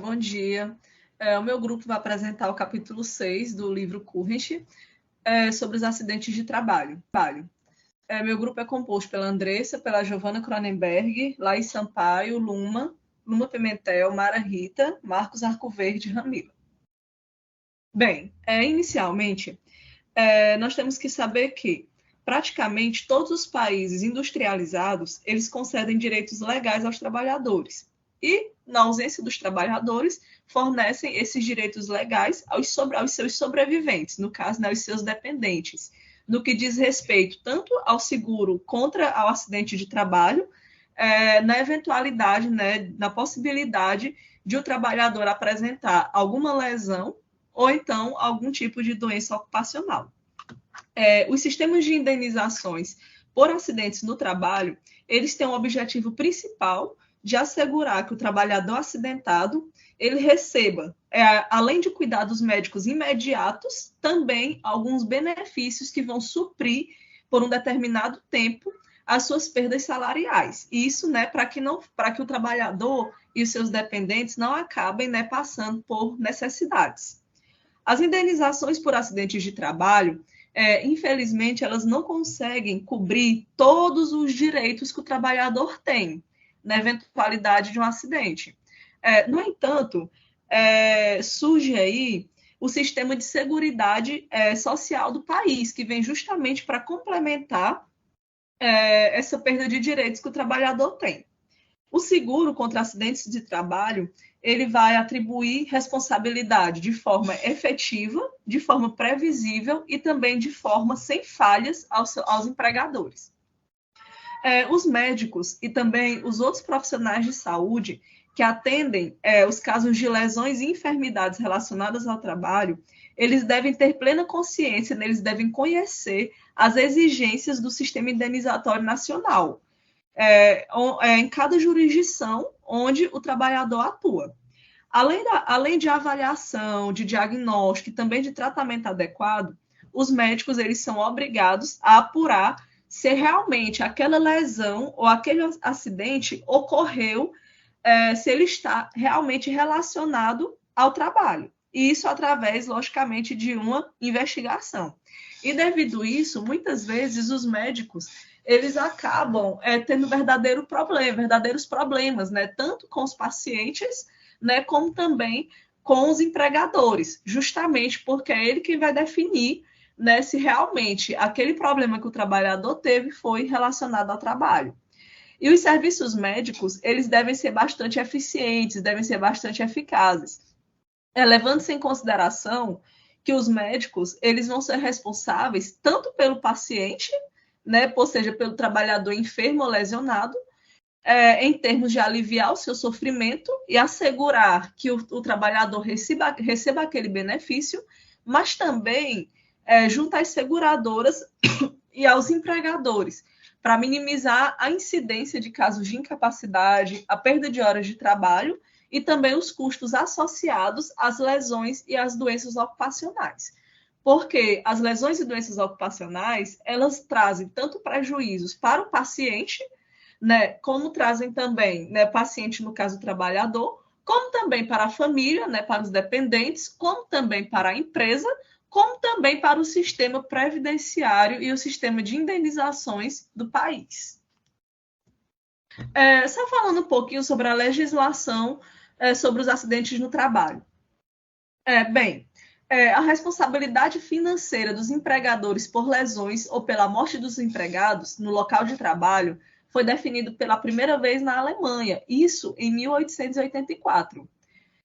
Bom dia. O meu grupo vai apresentar o capítulo 6 do livro Current, sobre os acidentes de trabalho. Meu grupo é composto pela Andressa, pela Giovana Cronenberg, Laís Sampaio, Luma Pimentel, Mara Rita, Marcos Arcoverde e Ramila. Bem, inicialmente, nós temos que saber que praticamente todos os países industrializados, eles concedem direitos legais aos trabalhadores. E, na ausência dos trabalhadores, fornecem esses direitos legais aos seus sobreviventes, no caso, né, aos seus dependentes, no que diz respeito tanto ao seguro contra o acidente de trabalho, na eventualidade, né, na possibilidade de o trabalhador apresentar alguma lesão ou então algum tipo de doença ocupacional. Os sistemas de indenizações por acidentes no trabalho, eles têm um objetivo principal de assegurar que o trabalhador acidentado ele receba, além de cuidados médicos imediatos, também alguns benefícios que vão suprir por um determinado tempo as suas perdas salariais. Isso, né, para que o trabalhador e os seus dependentes não acabem, né, passando por necessidades. As indenizações por acidentes de trabalho, infelizmente, elas não conseguem cobrir todos os direitos que o trabalhador tem na eventualidade de um acidente. No entanto, surge aí o sistema de seguridade social do país, que vem justamente para complementar essa perda de direitos que o trabalhador tem. O seguro contra acidentes de trabalho, ele vai atribuir responsabilidade de forma efetiva, de forma previsível e também de forma sem falhas aos empregadores. Os médicos e também os outros profissionais de saúde que atendem os casos de lesões e enfermidades relacionadas ao trabalho, eles devem ter plena consciência, né? Eles devem conhecer as exigências do sistema indenizatório nacional, em cada jurisdição onde o trabalhador atua. Além de avaliação, de diagnóstico e também de tratamento adequado, os médicos eles são obrigados a apurar se realmente aquela lesão ou aquele acidente ocorreu, se ele está realmente relacionado ao trabalho. E isso através, logicamente, de uma investigação. E devido a isso, muitas vezes os médicos eles acabam tendo verdadeiros problemas, né? Tanto com os pacientes, né, como também com os empregadores, justamente porque é ele quem vai definir, né, se realmente aquele problema que o trabalhador teve foi relacionado ao trabalho. E os serviços médicos, eles devem ser bastante eficientes, devem ser bastante eficazes, levando-se em consideração que os médicos, eles vão ser responsáveis tanto pelo paciente, né, ou seja, pelo trabalhador enfermo ou lesionado, em termos de aliviar o seu sofrimento e assegurar que o trabalhador receba aquele benefício, mas também junto às seguradoras e aos empregadores, para minimizar a incidência de casos de incapacidade, a perda de horas de trabalho e também os custos associados às lesões e às doenças ocupacionais. Porque as lesões e doenças ocupacionais, elas trazem tanto prejuízos para o paciente, né, como trazem também, né, paciente, no caso, trabalhador, como também para a família, né, para os dependentes, como também para a empresa, como também para o sistema previdenciário e o sistema de indenizações do país. Só falando um pouquinho sobre a legislação sobre os acidentes no trabalho. A responsabilidade financeira dos empregadores por lesões ou pela morte dos empregados no local de trabalho foi definido pela primeira vez na Alemanha, isso em 1884.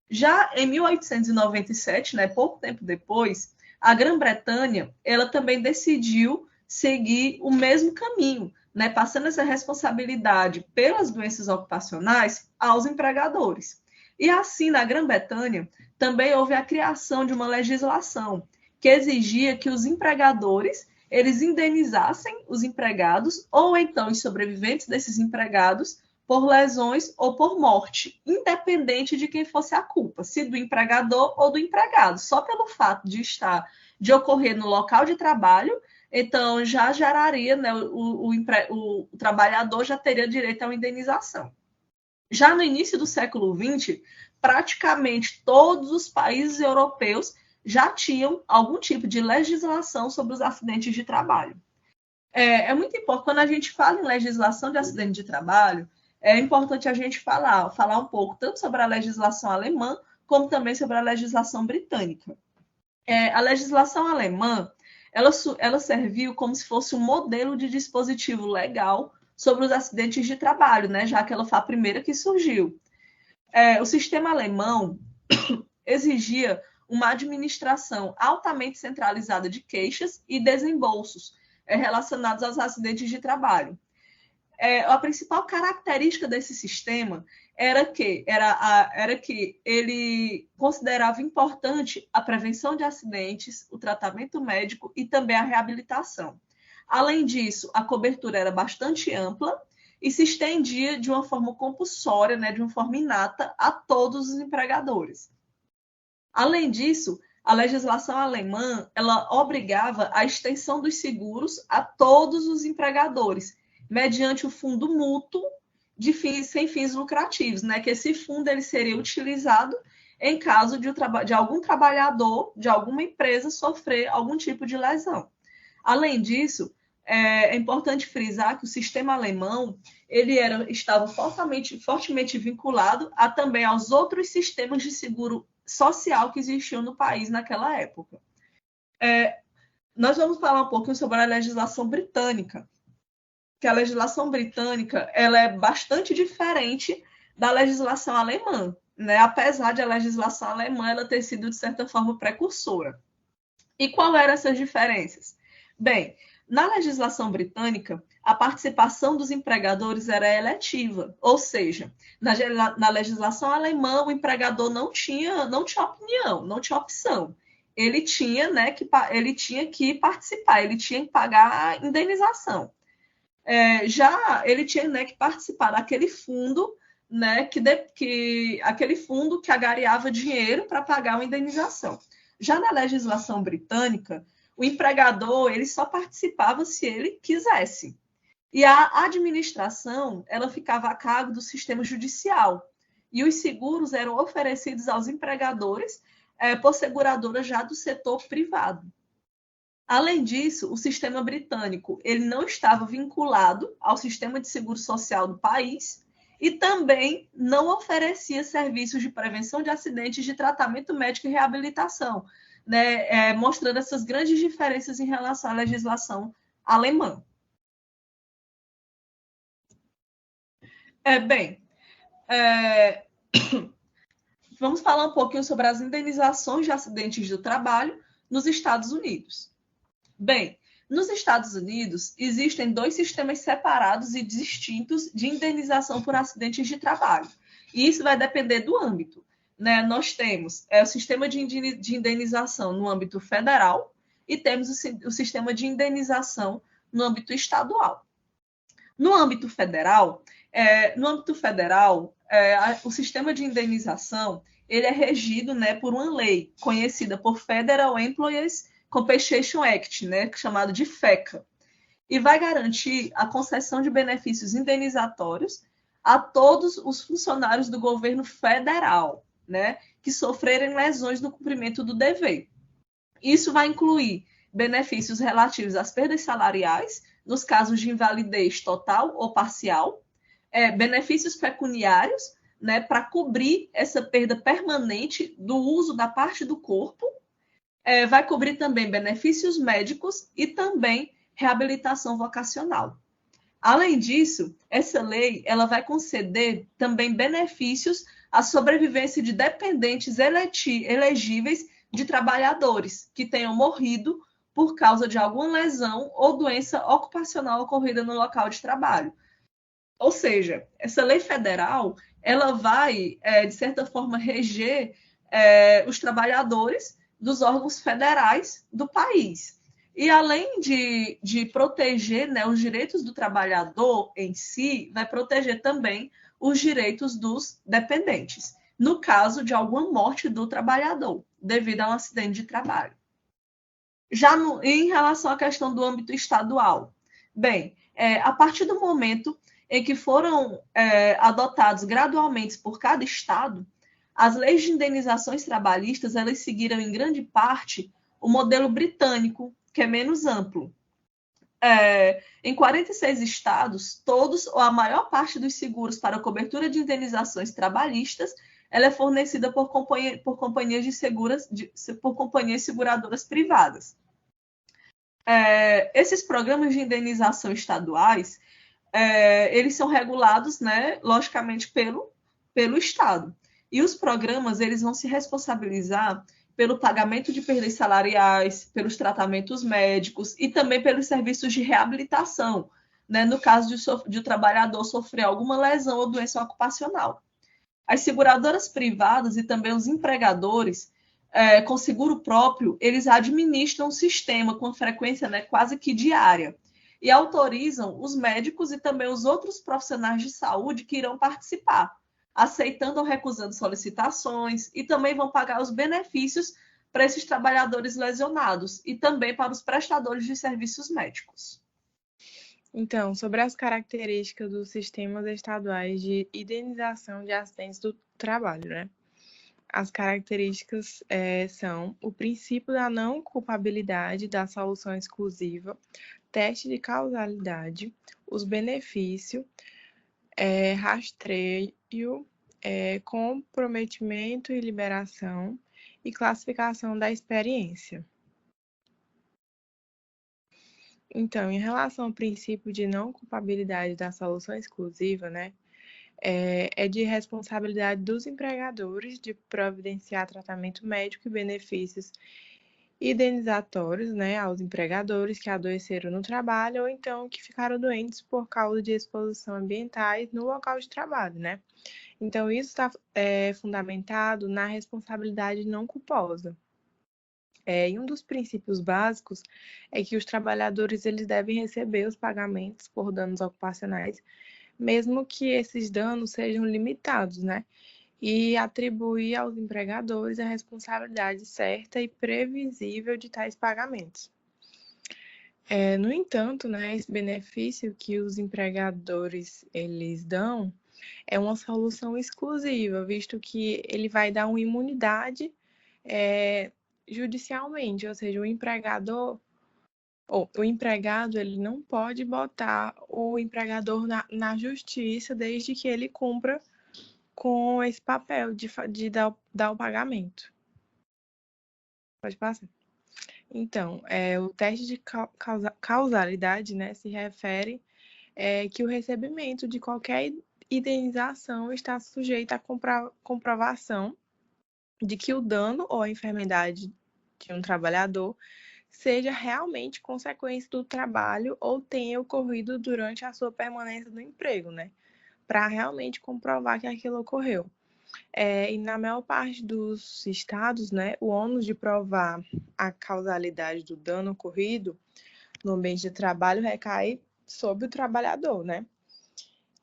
Já em 1897, né, pouco tempo depois, a Grã-Bretanha ela também decidiu seguir o mesmo caminho, né, passando essa responsabilidade pelas doenças ocupacionais aos empregadores. E assim, na Grã-Bretanha, também houve a criação de uma legislação que exigia que os empregadores eles indenizassem os empregados ou então os sobreviventes desses empregados por lesões ou por morte, independente de quem fosse a culpa, se do empregador ou do empregado, só pelo fato de ocorrer no local de trabalho, então já geraria, né, o trabalhador já teria direito a uma indenização. Já no início do século XX, praticamente todos os países europeus já tinham algum tipo de legislação sobre os acidentes de trabalho. É muito importante, quando a gente fala em legislação de acidente de trabalho, é importante a gente falar um pouco tanto sobre a legislação alemã, como também sobre a legislação britânica. A legislação alemã, ela serviu como se fosse um modelo de dispositivo legal sobre os acidentes de trabalho, né, já que ela foi a primeira que surgiu. O sistema alemão exigia uma administração altamente centralizada de queixas e desembolsos relacionados aos acidentes de trabalho. A principal característica desse sistema era que ele considerava importante a prevenção de acidentes, o tratamento médico e também a reabilitação. Além disso, a cobertura era bastante ampla e se estendia de uma forma compulsória, né, de uma forma inata, a todos os empregadores. Além disso, a legislação alemã ela obrigava a extensão dos seguros a todos os empregadores, mediante o fundo mútuo sem fins lucrativos, né? Que esse fundo ele seria utilizado em caso de algum trabalhador, de alguma empresa sofrer algum tipo de lesão. Além disso, é importante frisar que o sistema alemão ele estava fortemente vinculado também aos outros sistemas de seguro social que existiam no país naquela época. Nós vamos falar um pouquinho sobre a legislação britânica, que a legislação britânica ela é bastante diferente da legislação alemã, né? Apesar de a legislação alemã ela ter sido, de certa forma, precursora. E qual eram essas diferenças? Bem, na legislação britânica, a participação dos empregadores era eletiva, ou seja, na legislação alemã, o empregador não tinha opinião, não tinha opção. Ele tinha, né, ele tinha que participar, ele tinha que pagar a indenização. Já ele tinha, né, que participar daquele fundo, né, aquele fundo que agariava dinheiro para pagar uma indenização. Já na legislação britânica, o empregador ele só participava se ele quisesse. E a administração ela ficava a cargo do sistema judicial. E os seguros eram oferecidos aos empregadores por seguradoras já do setor privado. Além disso, o sistema britânico ele não estava vinculado ao sistema de seguro social do país e também não oferecia serviços de prevenção de acidentes, de tratamento médico e reabilitação, né, mostrando essas grandes diferenças em relação à legislação alemã. Vamos falar um pouquinho sobre as indenizações de acidentes do trabalho nos Estados Unidos. Bem, nos Estados Unidos existem 2 sistemas separados e distintos de indenização por acidentes de trabalho. E isso vai depender do âmbito. Né? Nós temos o sistema de indenização no âmbito federal e temos o sistema de indenização no âmbito estadual. No âmbito federal, o sistema de indenização ele é regido, né, por uma lei conhecida por Federal Employees Compensation Act, né, chamado de FECA, e vai garantir a concessão de benefícios indenizatórios a todos os funcionários do governo federal, né, que sofrerem lesões no cumprimento do dever. Isso vai incluir benefícios relativos às perdas salariais, nos casos de invalidez total ou parcial, benefícios pecuniários, né, para cobrir essa perda permanente do uso da parte do corpo, vai cobrir também benefícios médicos e também reabilitação vocacional. Além disso, essa lei ela vai conceder também benefícios à sobrevivência de dependentes elegíveis de trabalhadores que tenham morrido por causa de alguma lesão ou doença ocupacional ocorrida no local de trabalho. Ou seja, essa lei federal ela vai, de certa forma, reger os trabalhadores dos órgãos federais do país. E além de proteger, né, os direitos do trabalhador em si, vai proteger também os direitos dos dependentes, no caso de alguma morte do trabalhador, devido a um acidente de trabalho. Já em relação à questão do âmbito estadual, bem, a partir do momento em que foram adotados gradualmente por cada estado, As leis de indenizações trabalhistas, elas seguiram em grande parte o modelo britânico, que é menos amplo. Em 46 estados, todos ou a maior parte dos seguros para cobertura de indenizações trabalhistas, ela é fornecida por companhias seguradoras privadas. Esses programas de indenização estaduais, eles são regulados, né, logicamente, pelo Estado. E os programas, eles vão se responsabilizar pelo pagamento de perdas salariais, pelos tratamentos médicos e também pelos serviços de reabilitação, né, no caso de o trabalhador sofrer alguma lesão ou doença ocupacional. As seguradoras privadas e também os empregadores, com seguro próprio, eles administram o sistema com frequência, né, quase que diária e autorizam os médicos e também os outros profissionais de saúde que irão participar, aceitando ou recusando solicitações, e também vão pagar os benefícios para esses trabalhadores lesionados e também para os prestadores de serviços médicos. Então, sobre as características dos sistemas estaduais de indenização de acidentes do trabalho, né? As características são o princípio da não culpabilidade da solução exclusiva, teste de causalidade, os benefícios, rastreio, comprometimento e liberação e classificação da experiência. Então, em relação ao princípio de não culpabilidade da solução exclusiva, né, é de responsabilidade dos empregadores de providenciar tratamento médico e benefícios indenizatórios, né, aos empregadores que adoeceram no trabalho ou então que ficaram doentes por causa de exposição ambientais no local de trabalho, né? Então, isso está fundamentado na responsabilidade não culposa. E um dos princípios básicos é que os trabalhadores eles devem receber os pagamentos por danos ocupacionais, mesmo que esses danos sejam limitados, né? E atribuir aos empregadores a responsabilidade certa e previsível de tais pagamentos. No entanto, né, esse benefício que os empregadores eles dão é uma solução exclusiva, visto que ele vai dar uma imunidade judicialmente, ou seja, o empregado ele não pode botar o empregador na justiça desde que ele cumpra com esse papel de dar o pagamento. Pode passar. Então, o teste de causalidade, né, se refere que o recebimento de qualquer indenização está sujeito à comprovação de que o dano ou a enfermidade de um trabalhador seja realmente consequência do trabalho ou tenha ocorrido durante a sua permanência no emprego, né? Para realmente comprovar que aquilo ocorreu. E na maior parte dos estados, né, o ônus de provar a causalidade do dano ocorrido no ambiente de trabalho recai sobre o trabalhador, né?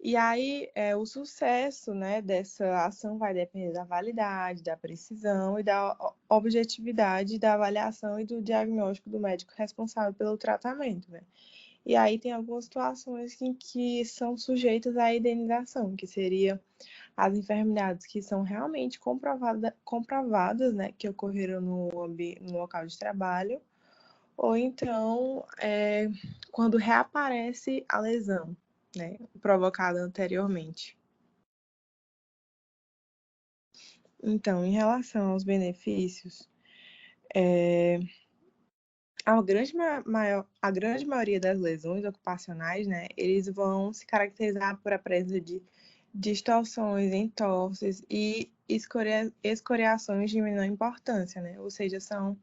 E aí, o sucesso, né, dessa ação vai depender da validade, da precisão e da objetividade da avaliação e do diagnóstico do médico responsável pelo tratamento, né? E aí tem algumas situações em que são sujeitas à indenização, que seria as enfermidades que são realmente comprovadas, né, que ocorreram no local de trabalho, ou então quando reaparece a lesão, né, provocada anteriormente. Então, em relação aos benefícios, a grande maioria das lesões ocupacionais, né, eles vão se caracterizar por a presença de distorções, entorses e escoriações de menor importância, né? Ou seja, são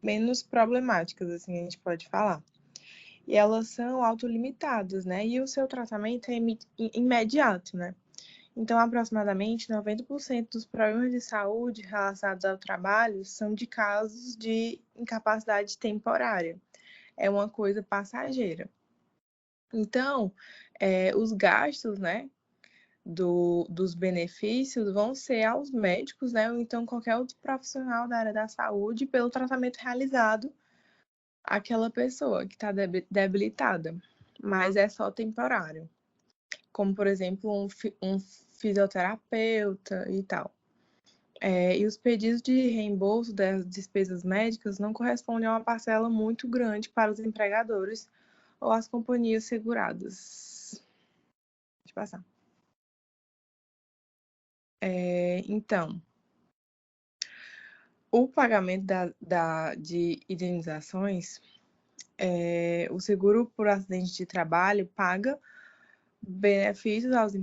menos problemáticas, assim, a gente pode falar. E elas são autolimitadas, né? E o seu tratamento é imediato, né? Então, aproximadamente 90% dos problemas de saúde relacionados ao trabalho são de casos de incapacidade temporária. É uma coisa passageira. Então, os gastos, né, dos benefícios vão ser aos médicos, né, ou então qualquer outro profissional da área da saúde pelo tratamento realizado àquela pessoa que está debilitada, mas é só temporário. Como, por exemplo, um fisioterapeuta e tal. E os pedidos de reembolso das despesas médicas não correspondem a uma parcela muito grande para os empregadores ou as companhias seguradas. Deixa eu passar. Então, o pagamento de indenizações, o seguro por acidente de trabalho paga benefícios aos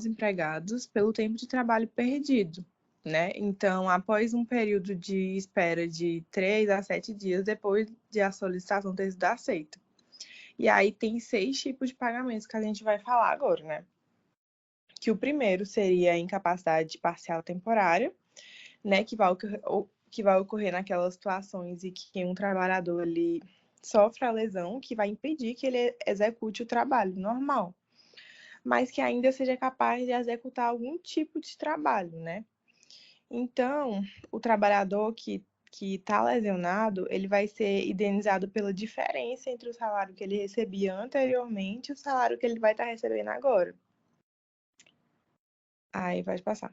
empregados pelo tempo de trabalho perdido, né? Então, após um período de espera de 3 a 7 dias depois de a solicitação ter sido aceita. E aí tem 6 tipos de pagamentos que a gente vai falar agora, né? Que o primeiro seria a incapacidade parcial temporária, né? Que vai ocorrer naquelas situações em que um trabalhador ele sofre a lesão que vai impedir que ele execute o trabalho normal, mas que ainda seja capaz de executar algum tipo de trabalho, né? Então, o trabalhador que está lesionado, ele vai ser indenizado pela diferença entre o salário que ele recebia anteriormente e o salário que ele vai estar recebendo agora. Aí, pode passar.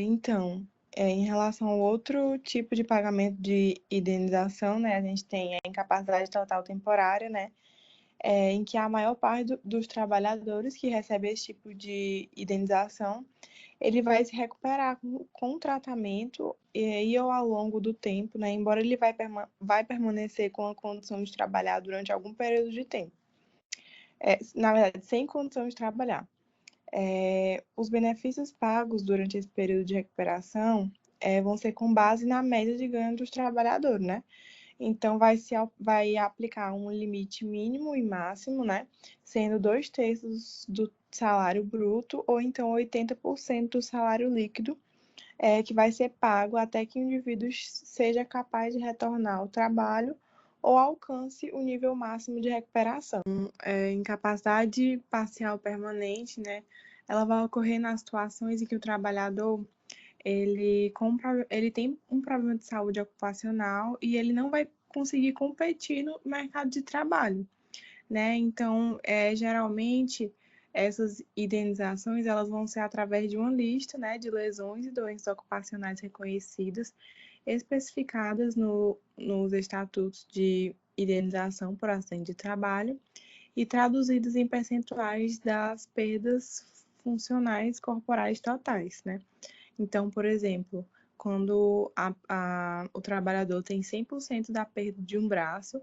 Então, em relação ao outro tipo de pagamento de indenização, né, a gente tem a incapacidade total temporária, né, em que a maior parte dos trabalhadores que recebem esse tipo de indenização, ele vai se recuperar com o tratamento e ao longo do tempo, né, embora ele vai permanecer com a condição de trabalhar durante algum período de tempo. Na verdade, sem condição de trabalhar. Os benefícios pagos durante esse período de recuperação vão ser com base na média de ganho dos trabalhadores, né? Então, vai aplicar um limite mínimo e máximo, né? Sendo 2/3 do salário bruto ou então 80% do salário líquido, que vai ser pago até que o indivíduo seja capaz de retornar ao trabalho ou alcance o nível máximo de recuperação. Incapacidade parcial permanente, né? Ela vai ocorrer nas situações em que o trabalhador ele tem um problema de saúde ocupacional e ele não vai conseguir competir no mercado de trabalho, né? Então, geralmente essas indenizações elas vão ser através de uma lista, né, de lesões e doenças ocupacionais reconhecidas, especificadas nos estatutos de indenização por acidente de trabalho e traduzidas em percentuais das perdas funcionais corporais totais, né? Então, por exemplo, quando o trabalhador tem 100% da perda de um braço,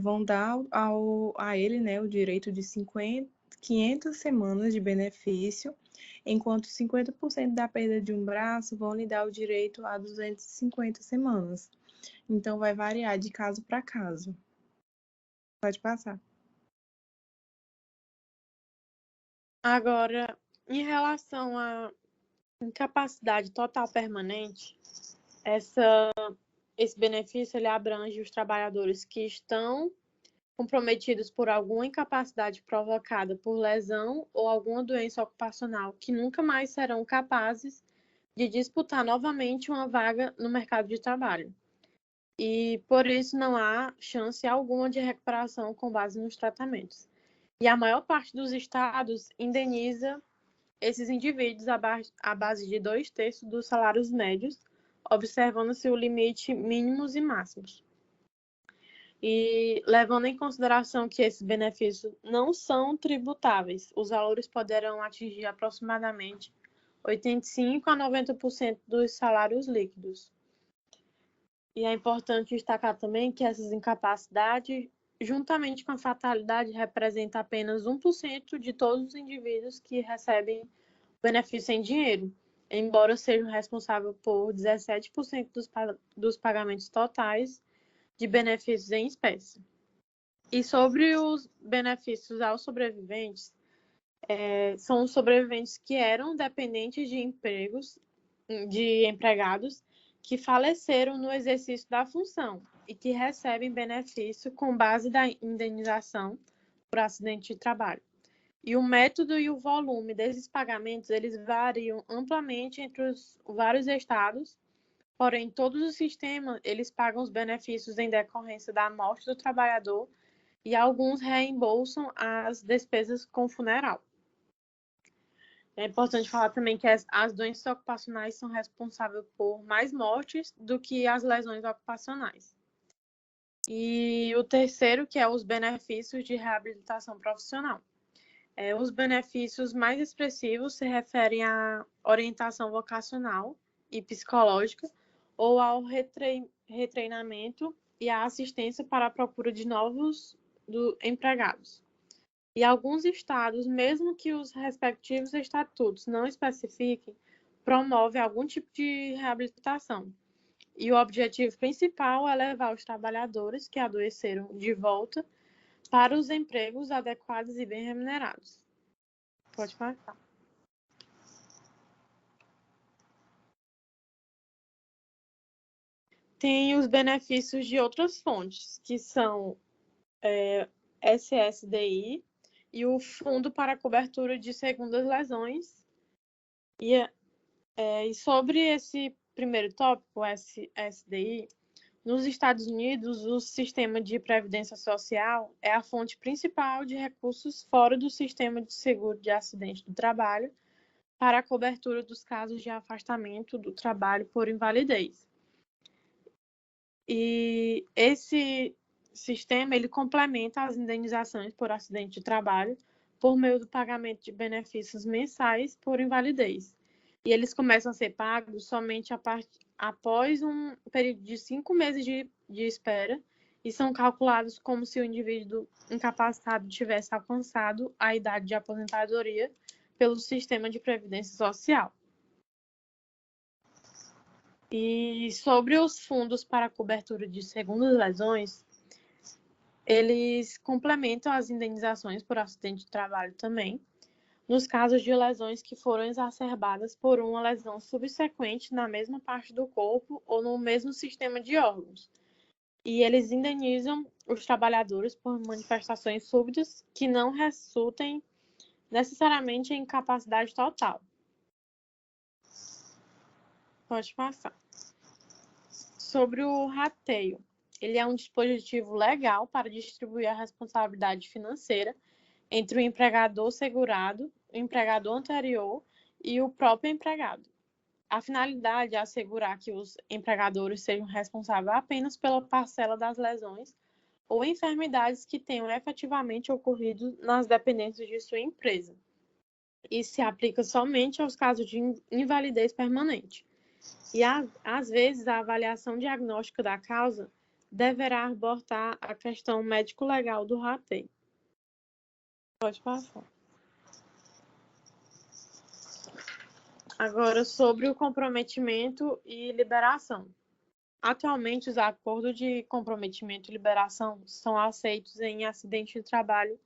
vão dar a ele, né, o direito de 500 semanas de benefício, enquanto 50% da perda de um braço vão lhe dar o direito a 250 semanas. Então, vai variar de caso para caso. Pode passar. Agora, em relação à incapacidade total permanente, esse benefício ele abrange os trabalhadores que estão comprometidos por alguma incapacidade provocada por lesão ou alguma doença ocupacional que nunca mais serão capazes de disputar novamente uma vaga no mercado de trabalho. E por isso não há chance alguma de recuperação com base nos tratamentos. E a maior parte dos estados indeniza esses indivíduos à base de 2/3 dos salários médios, observando-se o limite mínimos e máximos. E levando em consideração que esses benefícios não são tributáveis, os valores poderão atingir aproximadamente 85% a 90% dos salários líquidos. E é importante destacar também que essas incapacidades, juntamente com a fatalidade, representam apenas 1% de todos os indivíduos que recebem benefício em dinheiro, embora sejam responsáveis por 17% dos pagamentos totais de benefícios em espécie. E sobre os benefícios aos sobreviventes, são os sobreviventes que eram dependentes de empregados que faleceram no exercício da função e que recebem benefício com base da indenização por acidente de trabalho. E o método e o volume desses pagamentos, eles variam amplamente entre os vários estados, porém, todos os sistemas, eles pagam os benefícios em decorrência da morte do trabalhador e alguns reembolsam as despesas com funeral. É importante falar também que as doenças ocupacionais são responsáveis por mais mortes do que as lesões ocupacionais. E o terceiro, que é os benefícios de reabilitação profissional. Os benefícios mais expressivos se referem à orientação vocacional e psicológica ou ao retreinamento e à assistência para a procura de novos empregados. E alguns estados, mesmo que os respectivos estatutos não especifiquem, promovem algum tipo de reabilitação. E o objetivo principal é levar os trabalhadores que adoeceram de volta para os empregos adequados e bem remunerados. Pode passar. Tem os benefícios de outras fontes, que são SSDI e o Fundo para Cobertura de Segundas Lesões. E sobre esse primeiro tópico, o SSDI, nos Estados Unidos, o sistema de previdência social é a fonte principal de recursos fora do sistema de seguro de acidente do trabalho para a cobertura dos casos de afastamento do trabalho por invalidez. E esse sistema ele complementa as indenizações por acidente de trabalho por meio do pagamento de benefícios mensais por invalidez. E eles começam a ser pagos somente após um período de 5 meses de espera e são calculados como se o indivíduo incapacitado tivesse alcançado a idade de aposentadoria pelo sistema de previdência social. E sobre os fundos para cobertura de segundas lesões, eles complementam as indenizações por acidente de trabalho também, nos casos de lesões que foram exacerbadas por uma lesão subsequente na mesma parte do corpo ou no mesmo sistema de órgãos. E eles indenizam os trabalhadores por manifestações súbitas que não resultem necessariamente em incapacidade total. Pode passar. Sobre o rateio. Ele é um dispositivo legal para distribuir a responsabilidade financeira entre o empregador segurado, o empregador anterior e o próprio empregado. A finalidade é assegurar que os empregadores sejam responsáveis apenas pela parcela das lesões ou enfermidades que tenham efetivamente ocorrido nas dependências de sua empresa. E se aplica somente aos casos de invalidez permanente. E, às vezes, a avaliação diagnóstica da causa deverá abordar a questão médico-legal do rateio. Pode passar. Agora, sobre o comprometimento e liberação. Atualmente, os acordos de comprometimento e liberação são aceitos em acidente de trabalho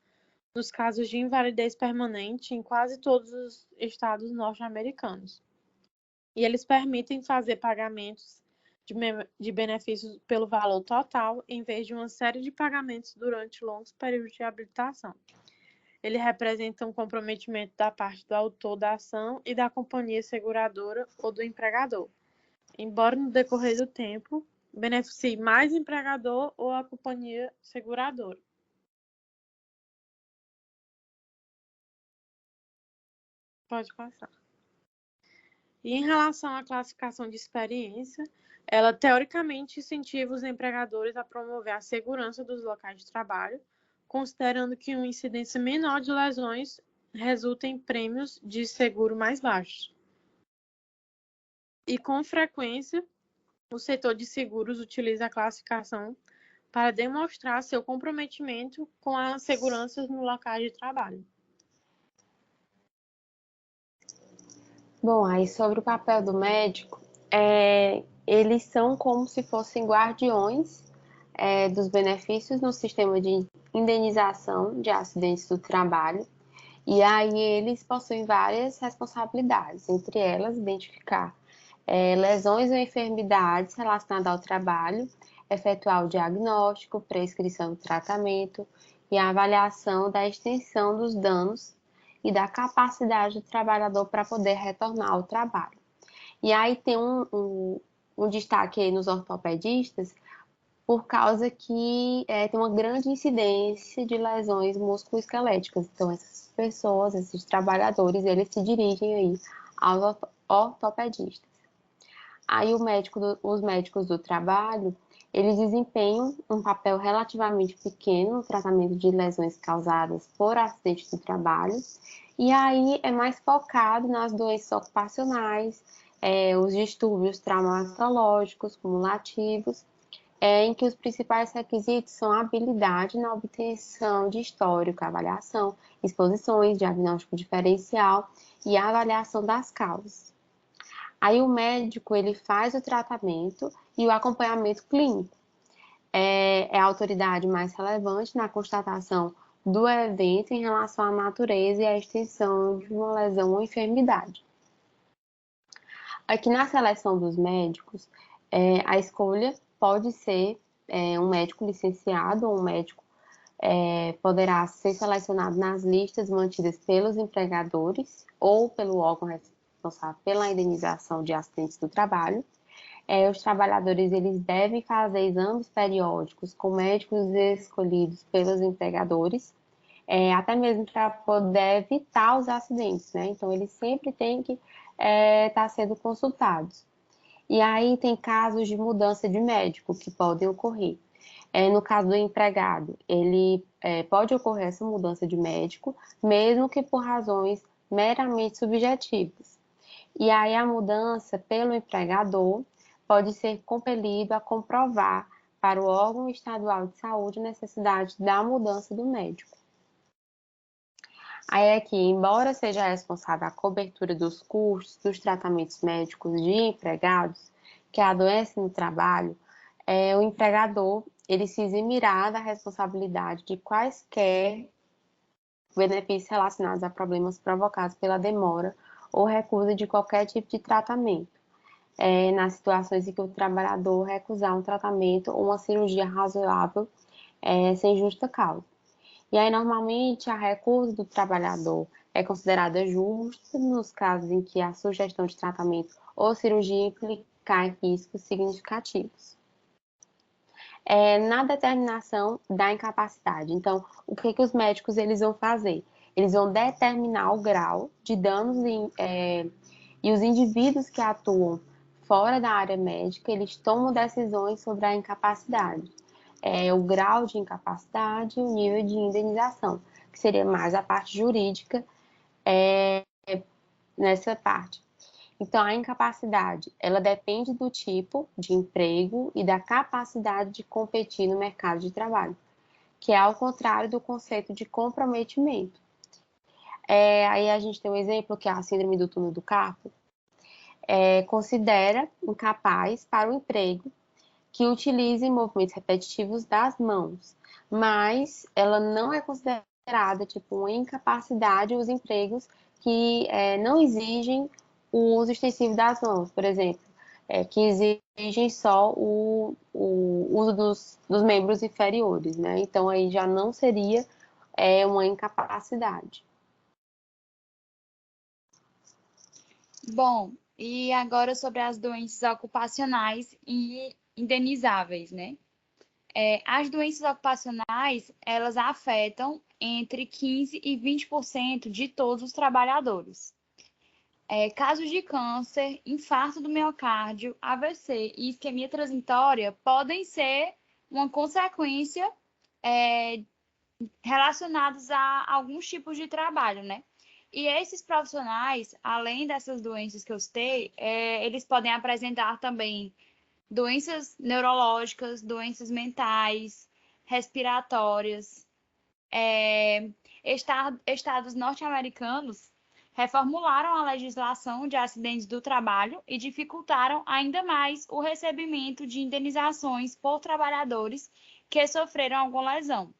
nos casos de invalidez permanente em quase todos os estados norte-americanos. E eles permitem fazer pagamentos de benefícios pelo valor total, em vez de uma série de pagamentos durante longos períodos de habilitação. Ele representa um comprometimento da parte do autor da ação e da companhia seguradora ou do empregador, embora no decorrer do tempo beneficie mais o empregador ou a companhia seguradora. Pode passar. E em relação à classificação de experiência, ela teoricamente incentiva os empregadores a promover a segurança dos locais de trabalho, considerando que uma incidência menor de lesões resulta em prêmios de seguro mais baixos. E com frequência, o setor de seguros utiliza a classificação para demonstrar seu comprometimento com a segurança no local de trabalho. Bom, aí sobre o papel do médico, eles são como se fossem guardiões dos benefícios no sistema de indenização de acidentes do trabalho, e aí eles possuem várias responsabilidades, entre elas identificar lesões ou enfermidades relacionadas ao trabalho, efetuar o diagnóstico, prescrição do tratamento e a avaliação da extensão dos danos e da capacidade do trabalhador para poder retornar ao trabalho. E aí tem um destaque aí nos ortopedistas, por causa que tem uma grande incidência de lesões musculoesqueléticas. Então, essas pessoas, esses trabalhadores, eles se dirigem aí aos ortopedistas. Aí os médicos do trabalho, eles desempenham um papel relativamente pequeno no tratamento de lesões causadas por acidentes do trabalho, e aí é mais focado nas doenças ocupacionais, os distúrbios traumatológicos cumulativos, em que os principais requisitos são a habilidade na obtenção de histórico, avaliação, exposições, diagnóstico diferencial e a avaliação das causas. Aí o médico, ele faz o tratamento e o acompanhamento clínico. É a autoridade mais relevante na constatação do evento em relação à natureza e à extensão de uma lesão ou enfermidade. Aqui na seleção dos médicos, a escolha pode ser um médico licenciado ou um médico poderá ser selecionado nas listas mantidas pelos empregadores ou pelo órgão responsável pela indenização de acidentes do trabalho. Os trabalhadores eles devem fazer exames periódicos com médicos escolhidos pelos empregadores, até mesmo para poder evitar os acidentes, né? Então, eles sempre têm que estar sendo consultados. E aí tem casos de mudança de médico que podem ocorrer. No caso do empregado, ele pode ocorrer essa mudança de médico, mesmo que por razões meramente subjetivas. E aí a mudança pelo empregador pode ser compelido a comprovar para o órgão estadual de saúde a necessidade da mudança do médico. Aí aqui, embora seja responsável a cobertura dos custos dos tratamentos médicos de empregados que adoecem no trabalho, o empregador ele se eximirá da responsabilidade de quaisquer benefícios relacionados a problemas provocados pela demora ou recusa de qualquer tipo de tratamento, nas situações em que o trabalhador recusar um tratamento ou uma cirurgia razoável sem justa causa. E aí, normalmente, a recusa do trabalhador é considerada justa nos casos em que a sugestão de tratamento ou cirurgia implicar em riscos significativos. Na determinação da incapacidade. Então, o que os médicos eles vão fazer? Eles vão determinar o grau de danos e os indivíduos que atuam fora da área médica, eles tomam decisões sobre a incapacidade. O grau de incapacidade e o nível de indenização, que seria mais a parte jurídica nessa parte. Então, a incapacidade, ela depende do tipo de emprego e da capacidade de competir no mercado de trabalho, que é ao contrário do conceito de comprometimento. Aí a gente tem um exemplo que é a síndrome do túnel do carpo, considera incapaz para o emprego que utilize movimentos repetitivos das mãos, mas ela não é considerada tipo uma incapacidade os empregos que não exigem o uso extensivo das mãos, por exemplo, que exigem só o uso dos membros inferiores, né? Então aí já não seria uma incapacidade. Bom, e agora sobre as doenças ocupacionais e indenizáveis, né? As doenças ocupacionais, elas afetam entre 15% e 20% de todos os trabalhadores. Casos de câncer, infarto do miocárdio, AVC e isquemia transitória podem ser uma consequência relacionados a alguns tipos de trabalho, né? E esses profissionais, além dessas doenças que eu citei, eles podem apresentar também doenças neurológicas, doenças mentais, respiratórias. Estados norte-americanos reformularam a legislação de acidentes do trabalho e dificultaram ainda mais o recebimento de indenizações por trabalhadores que sofreram alguma lesão.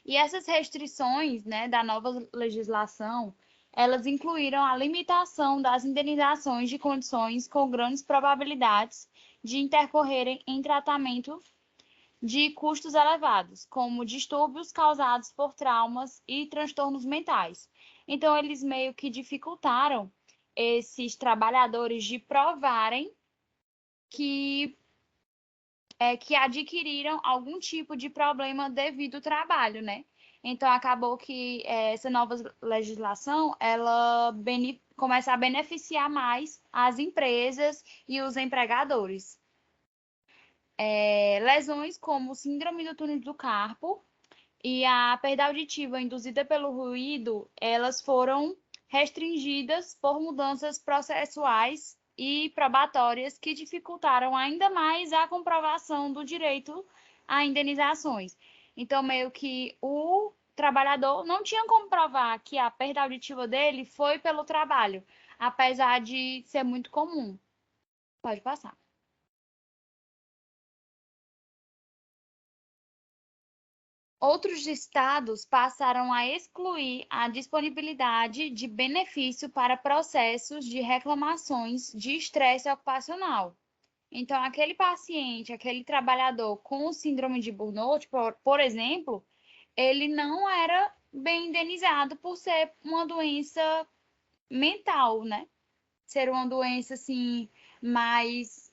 E essas restrições, né, da nova legislação, elas incluíram a limitação das indenizações de condições com grandes probabilidades de intercorrerem em tratamento de custos elevados, como distúrbios causados por traumas e transtornos mentais. Então, eles meio que dificultaram esses trabalhadores de provarem que que adquiriram algum tipo de problema devido ao trabalho, né? Então, acabou que essa nova legislação, ela começa a beneficiar mais as empresas e os empregadores. Lesões como síndrome do túnel do carpo e a perda auditiva induzida pelo ruído, elas foram restringidas por mudanças processuais e probatórias que dificultaram ainda mais a comprovação do direito a indenizações. Então, meio que o trabalhador não tinha como provar que a perda auditiva dele foi pelo trabalho, apesar de ser muito comum. Pode passar. Outros estados passaram a excluir a disponibilidade de benefício para processos de reclamações de estresse ocupacional. Então, aquele paciente, aquele trabalhador com síndrome de burnout, por exemplo, ele não era bem indenizado por ser uma doença mental, né? Ser uma doença, assim, mais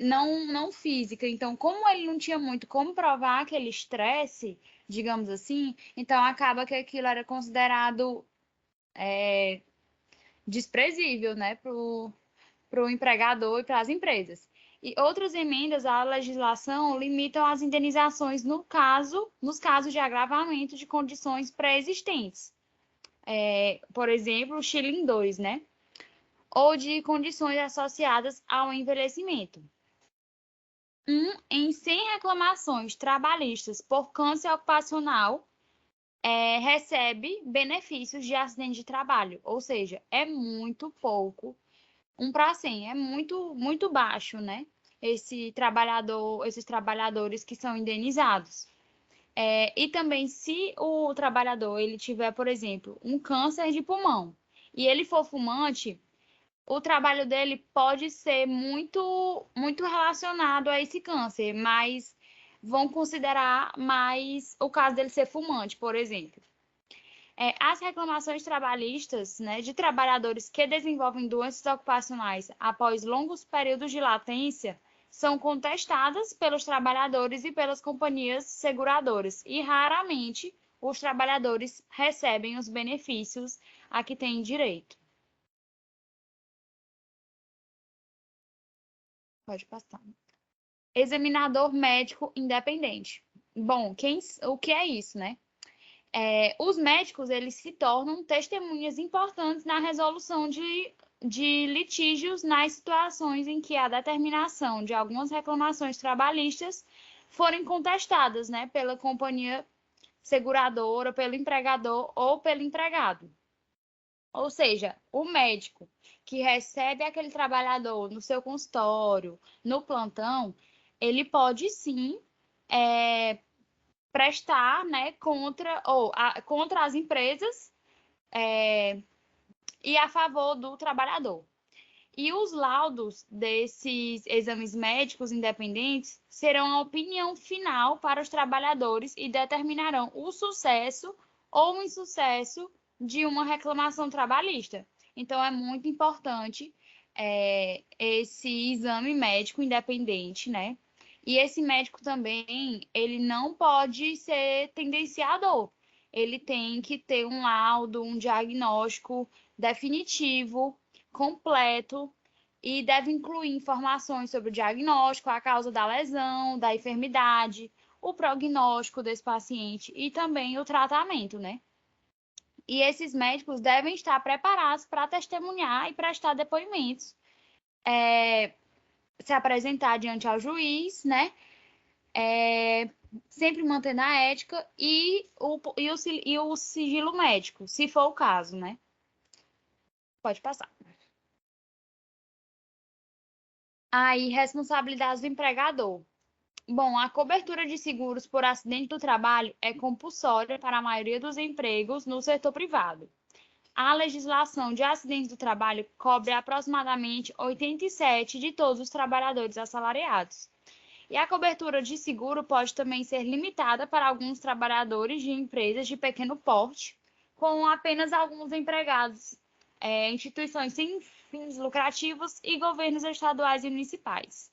não física. Então, como ele não tinha muito como provar aquele estresse, digamos assim, então acaba que aquilo era considerado desprezível, né, para o empregador e para as empresas. E outras emendas à legislação limitam as indenizações nos casos de agravamento de condições pré-existentes. Por exemplo, o Schilling 2, né? Ou de condições associadas ao envelhecimento. Em 100 reclamações trabalhistas por câncer ocupacional, recebe benefícios de acidente de trabalho, ou seja, é muito pouco. 1 para 100 é muito, muito baixo, né? Esses trabalhadores que são indenizados. E também, se o trabalhador ele tiver, por exemplo, um câncer de pulmão e ele for fumante, o trabalho dele pode ser muito, muito relacionado a esse câncer, mas vão considerar mais o caso dele ser fumante, por exemplo. As reclamações trabalhistas, né, de trabalhadores que desenvolvem doenças ocupacionais após longos períodos de latência são contestadas pelos trabalhadores e pelas companhias seguradoras e raramente os trabalhadores recebem os benefícios a que têm direito. Pode passar. Examinador médico independente. Bom, o que é isso, né? Os médicos, eles se tornam testemunhas importantes na resolução de litígios nas situações em que a determinação de algumas reclamações trabalhistas forem contestadas, né, pela companhia seguradora, pelo empregador ou pelo empregado. Ou seja, o médico que recebe aquele trabalhador no seu consultório, no plantão, ele pode sim prestar, né, contra as empresas e a favor do trabalhador. E os laudos desses exames médicos independentes serão a opinião final para os trabalhadores e determinarão o sucesso ou o insucesso de uma reclamação trabalhista. Então, é muito importante esse exame médico independente, né? E esse médico também, ele não pode ser tendenciador. Ele tem que ter um laudo, um diagnóstico definitivo, completo, e deve incluir informações sobre o diagnóstico, a causa da lesão, da enfermidade, o prognóstico desse paciente e também o tratamento, né? E esses médicos devem estar preparados para testemunhar e prestar depoimentos, se apresentar diante ao juiz, né? Sempre mantendo a ética e o sigilo médico, se for o caso, né? Pode passar. Aí, responsabilidade do empregador. Bom, a cobertura de seguros por acidente do trabalho é compulsória para a maioria dos empregos no setor privado. A legislação de acidentes do trabalho cobre aproximadamente 87% de todos os trabalhadores assalariados. E a cobertura de seguro pode também ser limitada para alguns trabalhadores de empresas de pequeno porte, com apenas alguns empregados, instituições sem fins lucrativos e governos estaduais e municipais.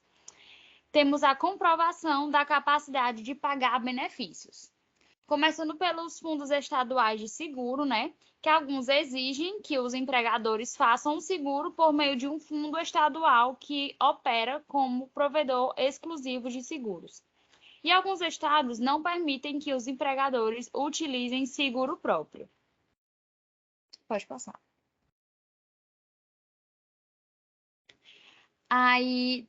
temos a comprovação da capacidade de pagar benefícios. Começando pelos fundos estaduais de seguro, né? Que alguns exigem que os empregadores façam um seguro por meio de um fundo estadual que opera como provedor exclusivo de seguros. E alguns estados não permitem que os empregadores utilizem seguro próprio. Pode passar. Aí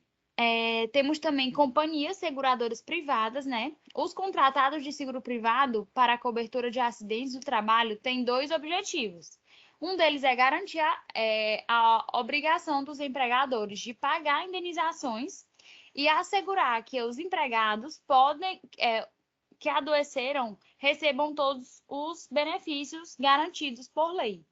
temos também companhias seguradoras privadas, né? Os contratados de seguro privado para a cobertura de acidentes do trabalho têm dois objetivos. Um deles é garantir a obrigação dos empregadores de pagar indenizações e assegurar que os empregados que adoeceram recebam todos os benefícios garantidos por lei.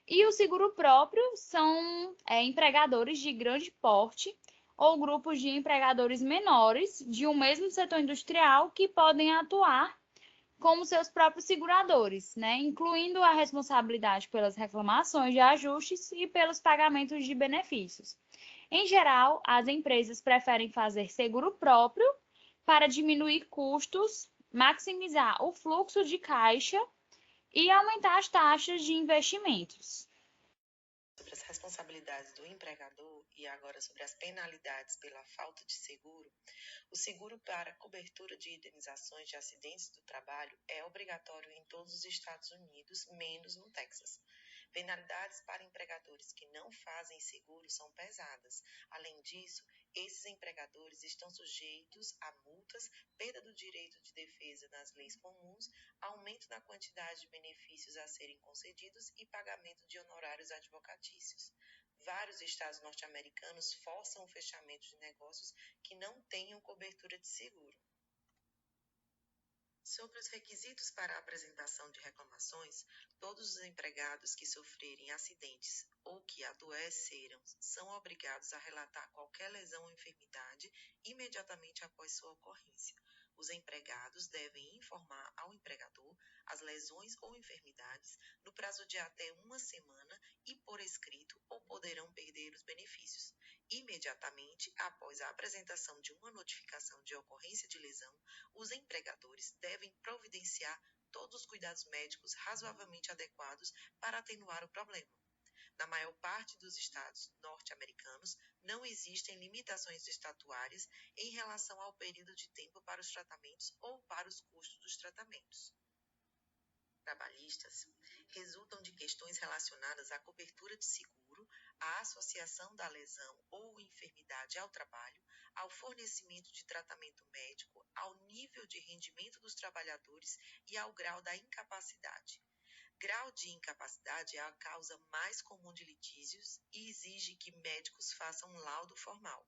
E o seguro próprio são empregadores de grande porte ou grupos de empregadores menores de um mesmo setor industrial que podem atuar como seus próprios seguradores, né? Incluindo a responsabilidade pelas reclamações de ajustes e pelos pagamentos de benefícios. Em geral, as empresas preferem fazer seguro próprio para diminuir custos, maximizar o fluxo de caixa e aumentar as taxas de investimentos. Sobre as responsabilidades do empregador e agora sobre as penalidades pela falta de seguro, o seguro para cobertura de indenizações de acidentes do trabalho é obrigatório em todos os Estados Unidos, menos no Texas. Penalidades para empregadores que não fazem seguro são pesadas. Além disso, esses empregadores estão sujeitos a multas, perda do direito de defesa nas leis comuns, aumento na quantidade de benefícios a serem concedidos e pagamento de honorários advocatícios. Vários estados norte-americanos forçam o fechamento de negócios que não tenham cobertura de seguro. Sobre os requisitos para a apresentação de reclamações, todos os empregados que sofrerem acidentes ou que adoeceram são obrigados a relatar qualquer lesão ou enfermidade imediatamente após sua ocorrência. Os empregados devem informar ao empregador as lesões ou enfermidades no prazo de até uma semana e por escrito ou poderão perder os benefícios. Imediatamente após a apresentação de uma notificação de ocorrência de lesão, os empregadores devem providenciar todos os cuidados médicos razoavelmente adequados para atenuar o problema. Na maior parte dos estados norte-americanos, não existem limitações estatuárias em relação ao período de tempo para os tratamentos ou para os custos dos tratamentos trabalhistas resultam de questões relacionadas à cobertura de seguro, à associação da lesão ou enfermidade ao trabalho, ao fornecimento de tratamento médico, ao nível de rendimento dos trabalhadores e ao grau da incapacidade. Grau de incapacidade é a causa mais comum de litígios e exige que médicos façam um laudo formal.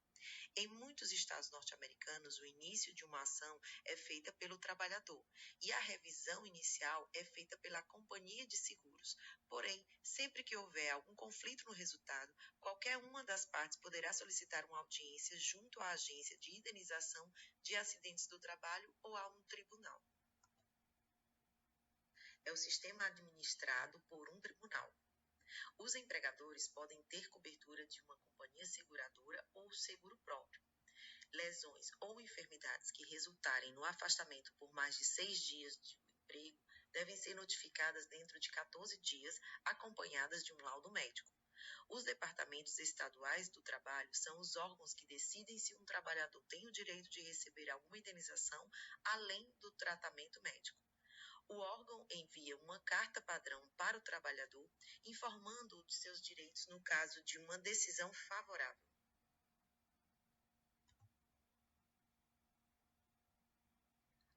Em muitos estados norte-americanos, o início de uma ação é feita pelo trabalhador e a revisão inicial é feita pela companhia de seguros. Porém, sempre que houver algum conflito no resultado, qualquer uma das partes poderá solicitar uma audiência junto à agência de indenização de acidentes do trabalho ou a um tribunal. É o sistema administrado por um tribunal. Os empregadores podem ter cobertura de uma companhia seguradora ou seguro próprio. Lesões ou enfermidades que resultarem no afastamento por mais de 6 dias de emprego devem ser notificadas dentro de 14 dias, acompanhadas de um laudo médico. Os departamentos estaduais do trabalho são os órgãos que decidem se um trabalhador tem o direito de receber alguma indenização além do tratamento médico. O órgão envia uma carta padrão para o trabalhador, informando-o de seus direitos no caso de uma decisão favorável.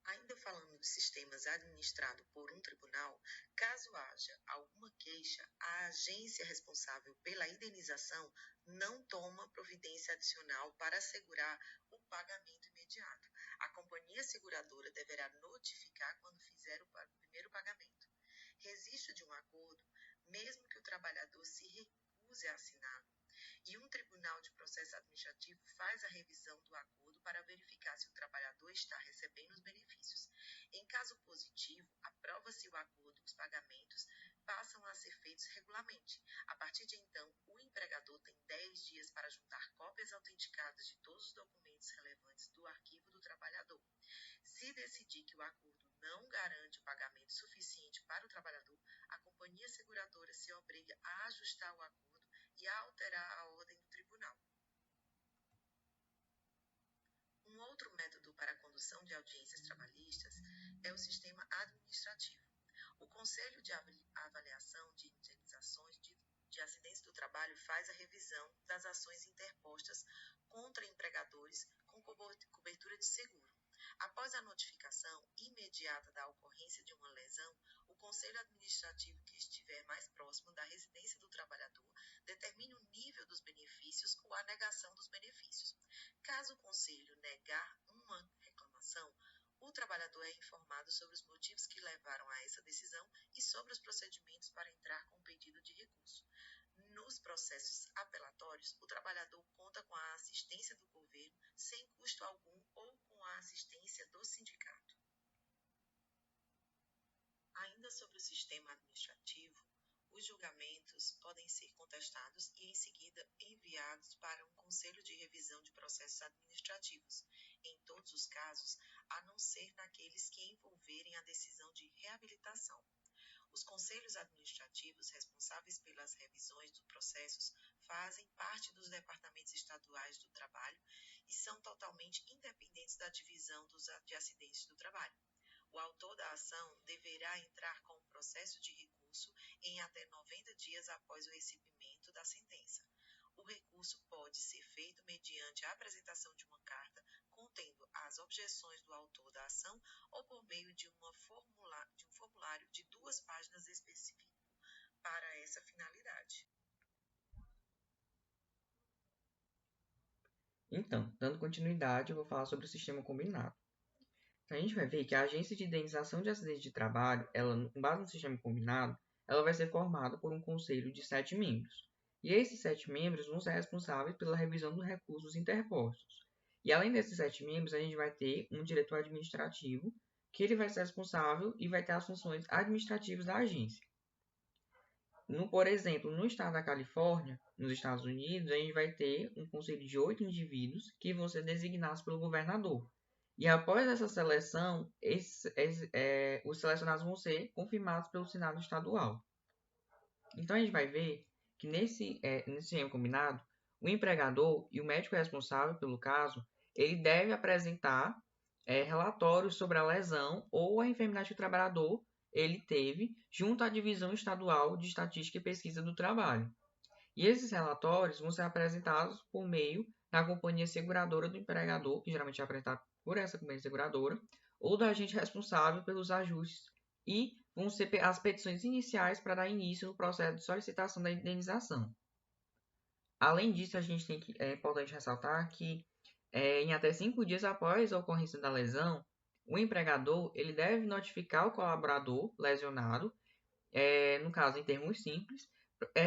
Ainda falando de sistemas administrados por um tribunal, caso haja alguma queixa, a agência responsável pela indenização não toma providência adicional para assegurar o pagamento imediato. A companhia seguradora deverá notificar quando fizer o primeiro pagamento. Registro de um acordo, mesmo que o trabalhador se recuse a assiná-lo, e um tribunal de processo administrativo faz a revisão do acordo para verificar se o trabalhador está recebendo os benefícios. Em caso positivo, aprova se o acordo e os pagamentos passam a ser feitos regularmente. A partir de então, o empregador tem 10 dias para juntar cópias autenticadas de todos os documentos relevantes Se decidir que o acordo não garante o pagamento suficiente para o trabalhador, a companhia seguradora se obriga a ajustar o acordo e a alterar a ordem do tribunal. Um outro método para a condução de audiências trabalhistas é o sistema administrativo. O Conselho de Avaliação de Indenizações de Acidentes do Trabalho faz a revisão das ações interpostas contra empregadores com cobertura de seguro. Após a notificação imediata da ocorrência de uma lesão, o Conselho Administrativo que estiver mais próximo da residência do trabalhador determine o nível dos benefícios ou a negação dos benefícios. Caso o Conselho negar uma reclamação, o trabalhador é informado sobre os motivos que levaram a essa decisão e sobre os procedimentos para entrar com o pedido de recurso. Nos processos apelatórios, o trabalhador conta com a assistência do governo sem custo algum ou com a assistência do sindicato. Ainda sobre o sistema administrativo, os julgamentos podem ser contestados e, em seguida, enviados para um conselho de revisão de processos administrativos, em todos os casos, a não ser naqueles que envolverem a decisão de reabilitação. Os conselhos administrativos responsáveis pelas revisões dos processos fazem parte dos departamentos estaduais do trabalho e são totalmente independentes da divisão de acidentes do trabalho. O autor da ação deverá entrar com um processo de recurso em até 90 dias após o recebimento da sentença. O recurso pode ser feito mediante a apresentação de uma carta contendo as objeções do autor da ação ou por meio de um formulário de 2 páginas específico para essa finalidade. Então, dando continuidade, eu vou falar sobre o sistema combinado. Então, a gente vai ver que a agência de indenização de acidente de trabalho, ela, com base no sistema combinado, ela vai ser formada por um conselho de 7 membros. E esses 7 membros vão ser responsáveis pela revisão dos recursos interpostos. E além desses 7 membros, a gente vai ter um diretor administrativo, que ele vai ser responsável e vai ter as funções administrativas da agência. Por exemplo, no estado da Califórnia, nos Estados Unidos, a gente vai ter um conselho de 8 indivíduos que vão ser designados pelo governador. E após essa seleção, os selecionados vão ser confirmados pelo Senado Estadual. Então, a gente vai ver que nesse sistema combinado, o empregador e o médico responsável pelo caso, ele deve apresentar relatórios sobre a lesão ou a enfermidade que o trabalhador ele teve junto à Divisão Estadual de Estatística e Pesquisa do Trabalho. E esses relatórios vão ser apresentados por meio da companhia seguradora do empregador, que geralmente é apresentada por essa companhia seguradora, ou do agente responsável pelos ajustes, e vão ser as petições iniciais para dar início no processo de solicitação da indenização. Além disso, é importante ressaltar que em até 5 dias após a ocorrência da lesão, o empregador ele deve notificar o colaborador lesionado, no caso em termos simples,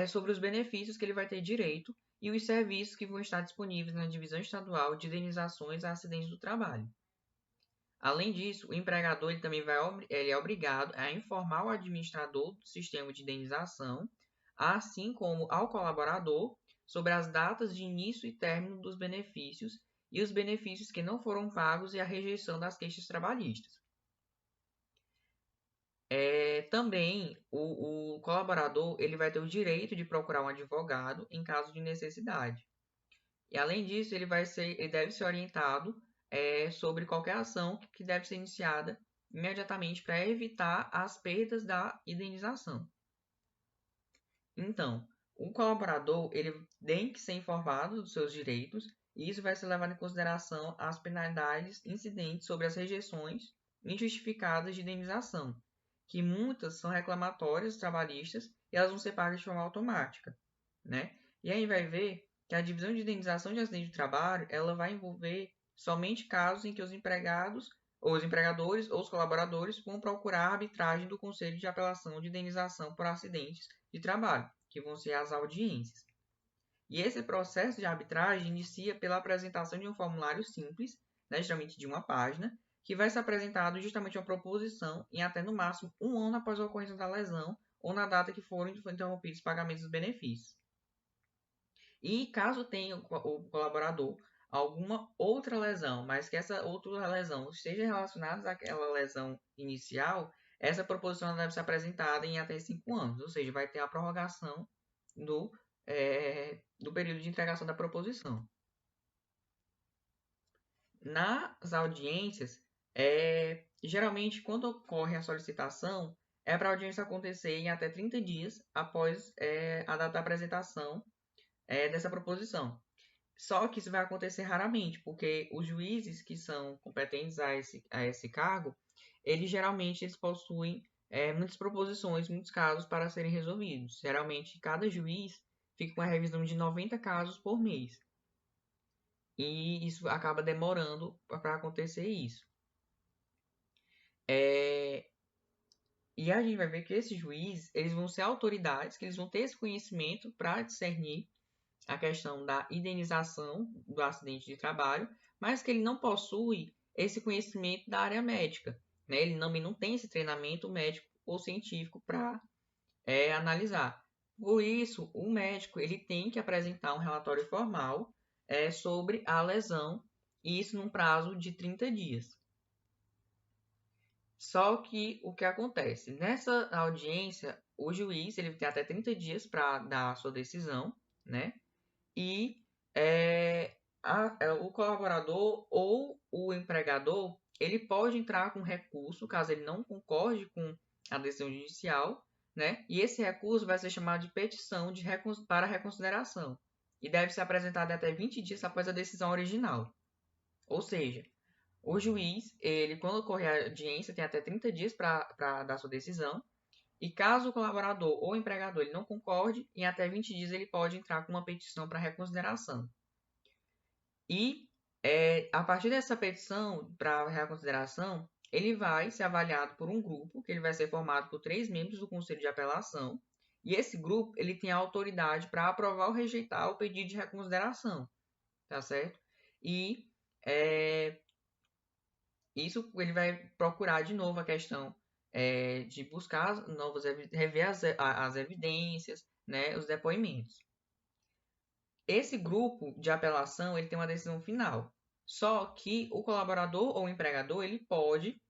sobre os benefícios que ele vai ter direito e os serviços que vão estar disponíveis na Divisão Estadual de Indenizações a Acidentes do Trabalho. Além disso, o empregador ele também ele é obrigado a informar o administrador do sistema de indenização, assim como ao colaborador, sobre as datas de início e término dos benefícios e os benefícios que não foram pagos e a rejeição das queixas trabalhistas. Também, o colaborador ele vai ter o direito de procurar um advogado em caso de necessidade. E, além disso, ele deve ser orientado sobre qualquer ação que deve ser iniciada imediatamente para evitar as perdas da indenização. Então, o colaborador ele tem que ser informado dos seus direitos e isso vai ser levado em consideração as penalidades incidentes sobre as rejeições injustificadas de indenização, que muitas são reclamatórias trabalhistas e elas vão ser pagas de forma automática, né? E aí vai ver que a divisão de indenização de acidente de trabalho ela vai envolver somente casos em que os empregados, ou os empregadores ou os colaboradores vão procurar a arbitragem do Conselho de Apelação de Indenização por Acidentes de Trabalho, que vão ser as audiências. E esse processo de arbitragem inicia pela apresentação de um formulário simples, né, geralmente de 1 página, que vai ser apresentado justamente uma proposição em até no máximo 1 ano após a ocorrência da lesão ou na data que foram interrompidos os pagamentos dos benefícios. E caso tenha o colaborador alguma outra lesão, mas que essa outra lesão esteja relacionada àquela lesão inicial, essa proposição deve ser apresentada em até 5 anos, ou seja, vai ter a prorrogação do período de integração da proposição. Nas audiências, geralmente, quando ocorre a solicitação, é para a audiência acontecer em até 30 dias após a data da apresentação dessa proposição. Só que isso vai acontecer raramente, porque os juízes que são competentes a esse cargo, eles possuem muitas proposições, muitos casos para serem resolvidos. Geralmente, cada juiz fica com a revisão de 90 casos por mês. E isso acaba demorando para acontecer isso. E a gente vai ver que esses juízes, eles vão ser autoridades, que eles vão ter esse conhecimento para discernir a questão da indenização do acidente de trabalho, mas que ele não possui esse conhecimento da área médica, né? Ele não tem esse treinamento médico ou científico para analisar. Por isso, o médico ele tem que apresentar um relatório formal sobre a lesão, e isso num prazo de 30 dias. Só que o que acontece? Nessa audiência, o juiz ele tem até 30 dias para dar a sua decisão, né? E o colaborador ou o empregador ele pode entrar com recurso, caso ele não concorde com a decisão judicial, né? E esse recurso vai ser chamado de petição para reconsideração e deve ser apresentado até 20 dias após a decisão original. Ou seja, o juiz, quando ocorrer a audiência, tem até 30 dias para dar sua decisão. E caso o colaborador ou o empregador ele não concorde, em até 20 dias ele pode entrar com uma petição para reconsideração. E a partir dessa petição para reconsideração, ele vai ser avaliado por um grupo, que ele vai ser formado por 3 membros do Conselho de Apelação. E esse grupo ele tem a autoridade para aprovar ou rejeitar o pedido de reconsideração. Tá certo? E isso ele vai procurar de novo a questão de buscar rever as evidências, né, os depoimentos. Esse grupo de apelação ele tem uma decisão final. Só que o colaborador ou o empregador ele pode,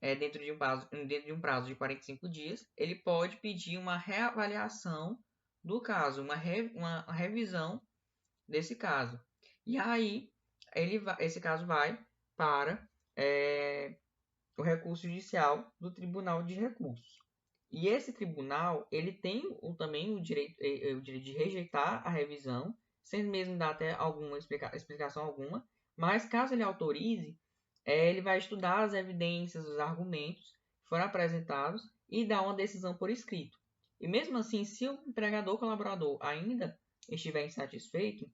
dentro de um prazo de 45 dias, ele pode pedir uma reavaliação do caso, uma revisão desse caso. E aí esse caso vai para o recurso judicial do Tribunal de Recursos. E esse tribunal ele tem também o direito de rejeitar a revisão, sem mesmo dar até alguma explicação alguma, mas caso ele autorize, ele vai estudar as evidências, os argumentos que foram apresentados e dar uma decisão por escrito. E mesmo assim, se o empregador ou colaborador ainda estiver insatisfeito,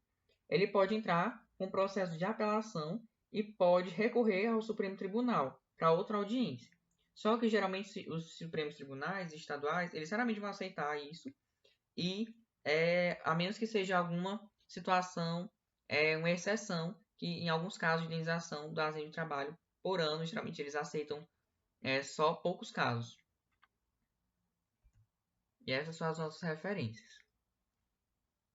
ele pode entrar com processo de apelação e pode recorrer ao Supremo Tribunal para outra audiência. Só que geralmente os Supremos Tribunais estaduais, eles raramente vão aceitar isso, e a menos que seja alguma situação, uma exceção, que em alguns casos de indenização do acidente de trabalho por ano, geralmente eles aceitam só poucos casos. E essas são as nossas referências.